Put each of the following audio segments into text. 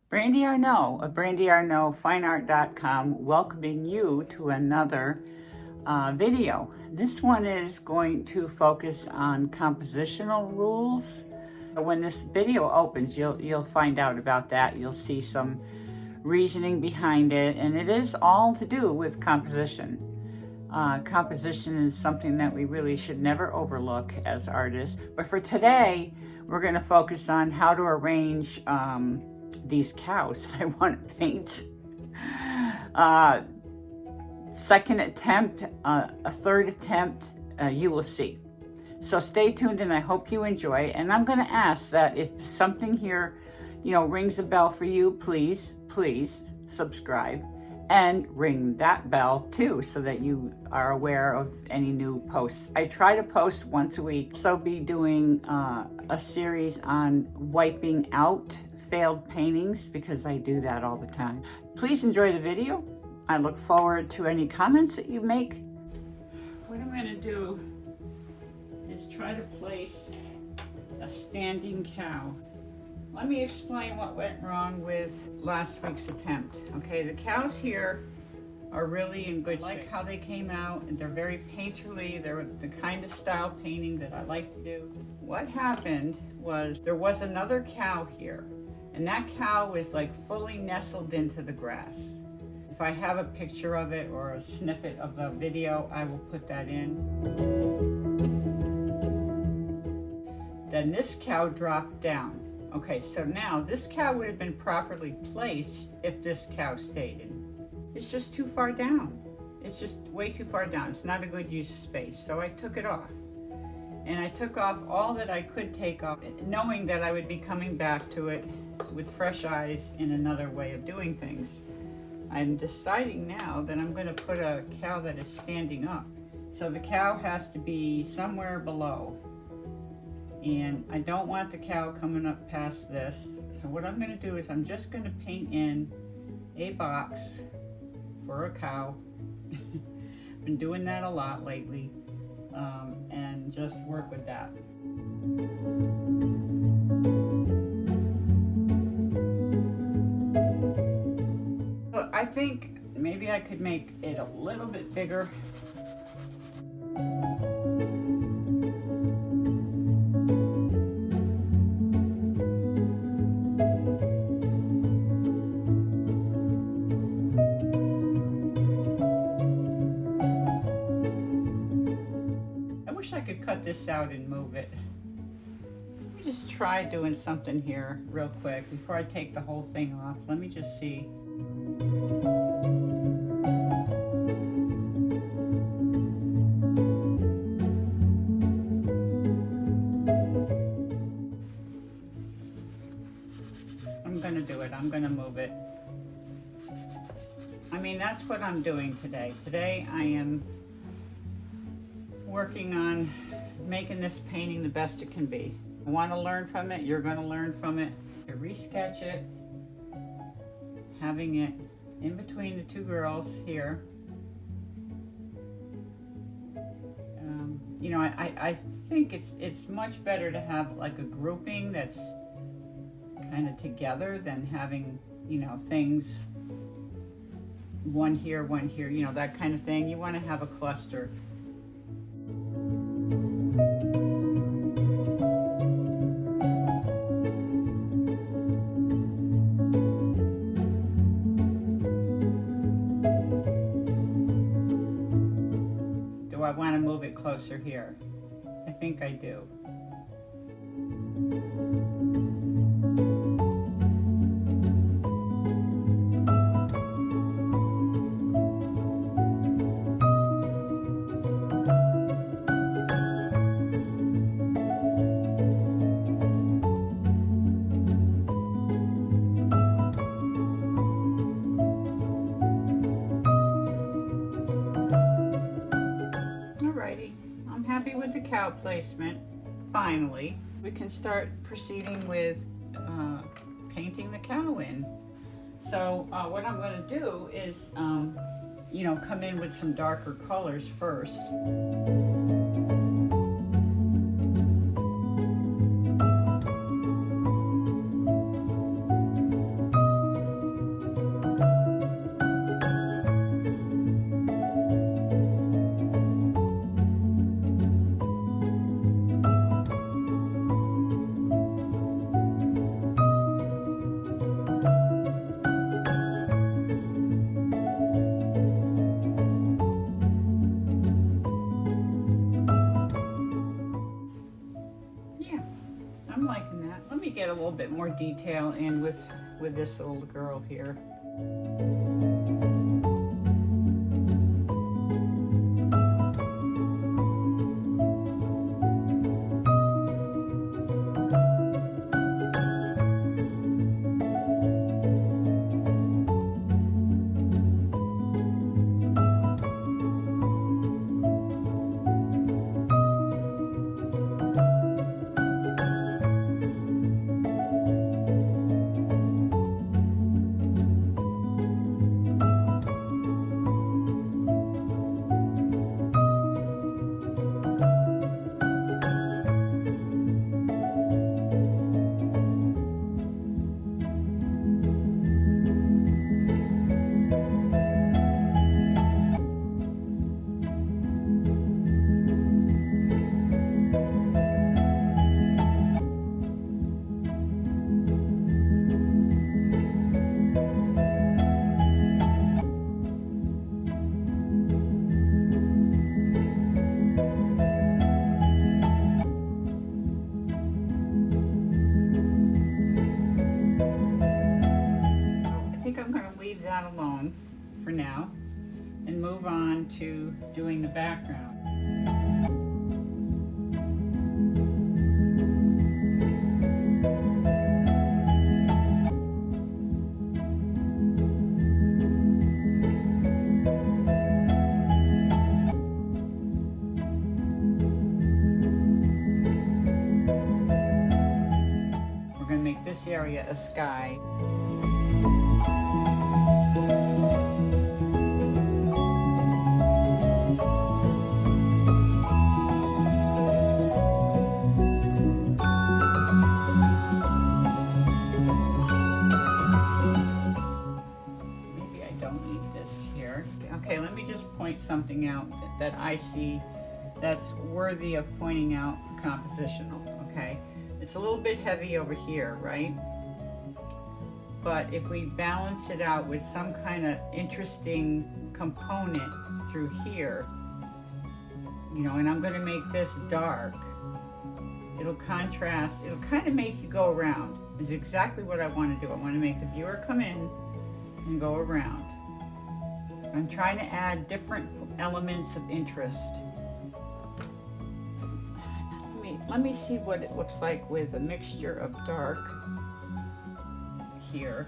Brande Arno of brandearnofineart.com, welcoming you to another video. This one is going to focus on compositional rules. When this video opens, you'll find out about that. You'll see some reasoning behind it, and it is all to do with composition. Composition is something that we really should never overlook as artists. But for today, we're going to focus on how to arrange these cows that I want to paint. Second attempt, a third attempt, you will see. So stay tuned, and I hope you enjoy. And I'm going to ask that if something here, rings a bell for you, please subscribe and ring that bell too, so that you are aware of any new posts. I try to post once a week. So be doing a series on wiping out failed paintings, because I do that all the time. Please enjoy the video. I look forward to any comments that you make. What I'm going to do is try to place a standing cow. Let me explain what went wrong with last week's attempt. Okay, the cows here are really in good shape. I like how they came out, and they're very painterly. They're the kind of style painting that I like to do. What happened was there was another cow here, and that cow was like fully nestled into the grass. If I have a picture of it or a snippet of the video, I will put that in. Then this cow dropped down. Okay, so now this cow would have been properly placed if this cow stayed in. It's just too far down. It's just way too far down. It's not a good use of space. So I took it off. And I took off all that I could take off, knowing that I would be coming back to it with fresh eyes in another way of doing things. I'm deciding now that I'm going to put a cow that is standing up. So the cow has to be somewhere below. And I don't want the cow coming up past this. So what I'm going to do is I'm just going to paint in a box for a cow. Been doing that a lot lately. And just work with that. So I think maybe I could make it a little bit bigger. I could cut this out and move it. Let me just try doing something here real quick before I take the whole thing off. Let me just see. I'm gonna do it. I'm gonna move it. I mean, that's what I'm doing today. Today I am working on making this painting the best it can be. I want to learn from it. You're going to learn from it. To resketch it, having it in between the two girls here. I think it's much better to have like a grouping that's kind of together than having, things one here, that kind of thing. You want to have a cluster. Do I want to move it closer here? I think I do. I'm happy with the cow placement. Finally, we can start proceeding with painting the cow in. So what I'm going to do is, come in with some darker colors first. more detail in with this little girl here. That alone for now and move on to doing the background. We're going to make this area a sky. Okay, let me just point something out that I see that's worthy of pointing out for compositional, okay? It's a little bit heavy over here, right? But if we balance it out with some kind of interesting component through here, you know, and I'm gonna make this dark, it'll contrast, it'll kind of make you go around, is exactly what I wanna do. I wanna make the viewer come in and go around. I'm trying to add different elements of interest. Let me see what it looks like with a mixture of dark here.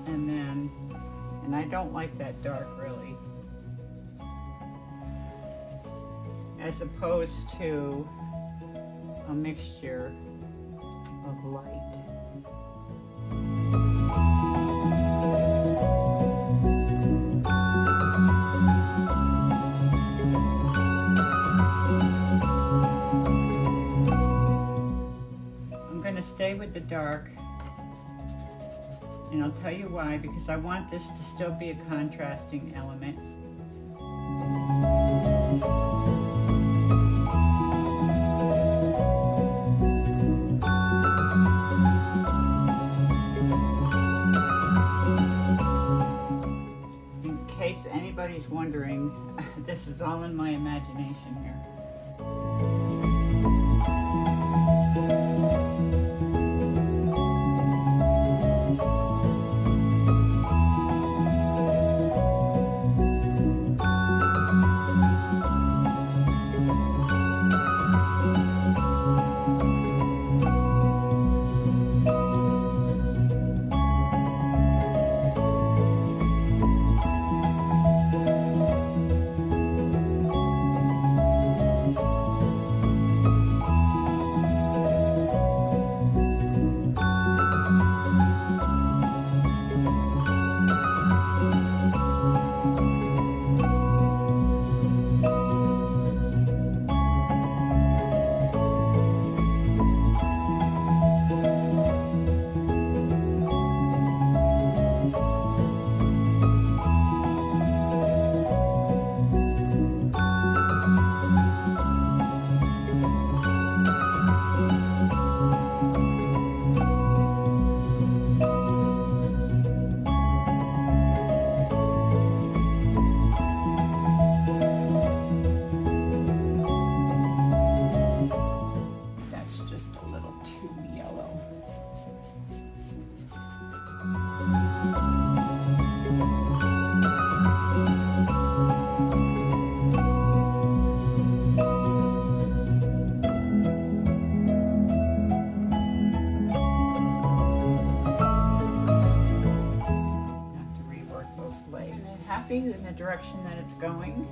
And I don't like that dark really. As opposed to a mixture of light. Stay with the dark, and I'll tell you why, because I want this to still be a contrasting element. In case anybody's wondering, this is all in my imagination here. happy in the direction that it's going.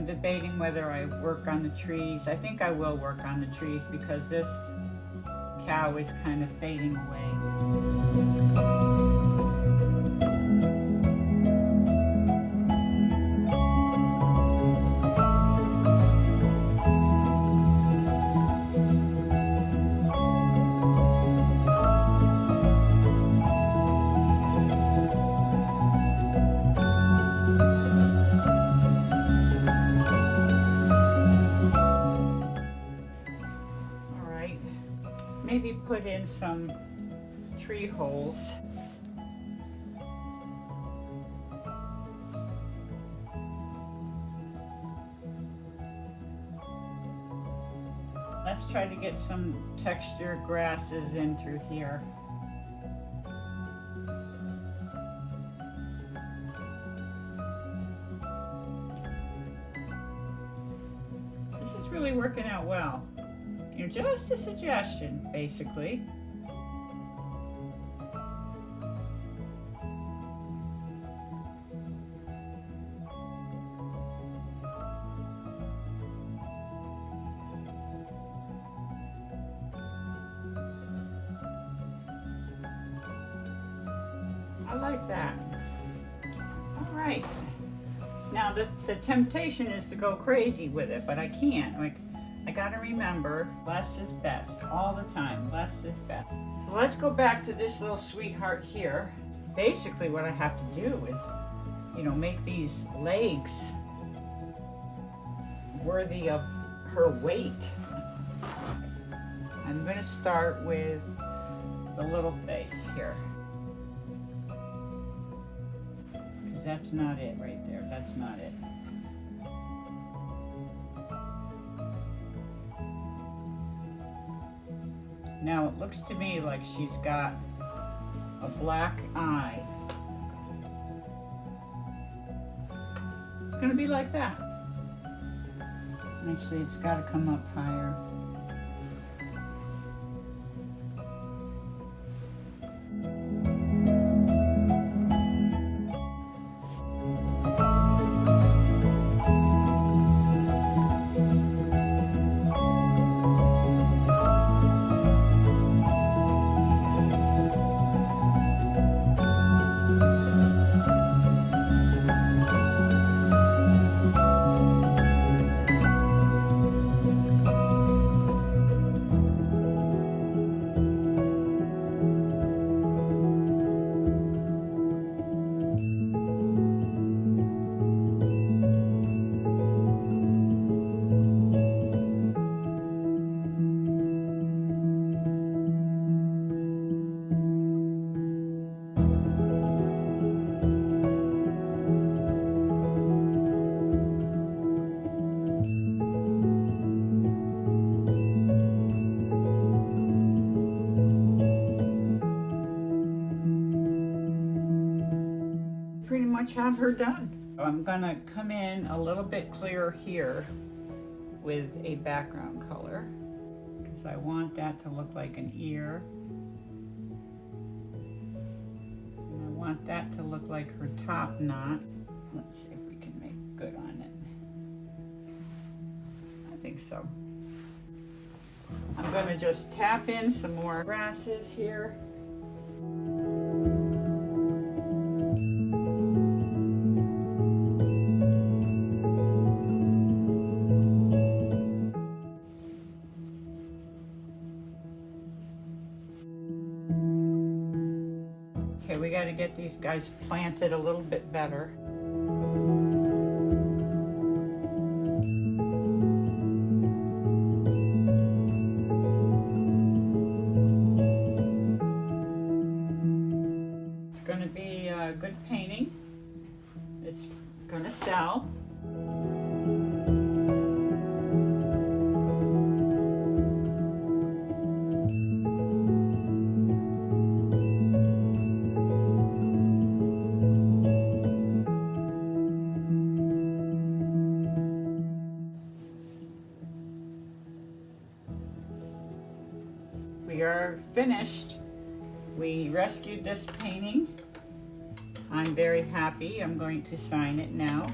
Debating whether I work on the trees. I think I will work on the trees because this cow is kind of fading away. Maybe put in some tree holes. Let's try to get some textured grasses in through here. This is really working out well. You know, just a suggestion, basically. I like that. All right. Now the temptation is to go crazy with it, but I can't. Like, I gotta remember, less is best all the time. Less is best. So let's go back to this little sweetheart here. Basically what I have to do is, you know, make these legs worthy of her weight. I'm gonna start with the little face here. Because that's not it right there. That's not it. Now it looks to me like she's got a black eye. It's gonna be like that. Actually, it's gotta come up higher. Have her done. I'm gonna come in a little bit clearer here with a background color because I want that to look like an ear. And I want that to look like her top knot. Let's see if we can make good on it. I think so. I'm gonna just tap in some more grasses here. Okay, we got to get these guys planted a little bit better. It's going to be good painting. gonna sell. We are finished. We rescued this painting. I'm very happy. I'm going to sign it now.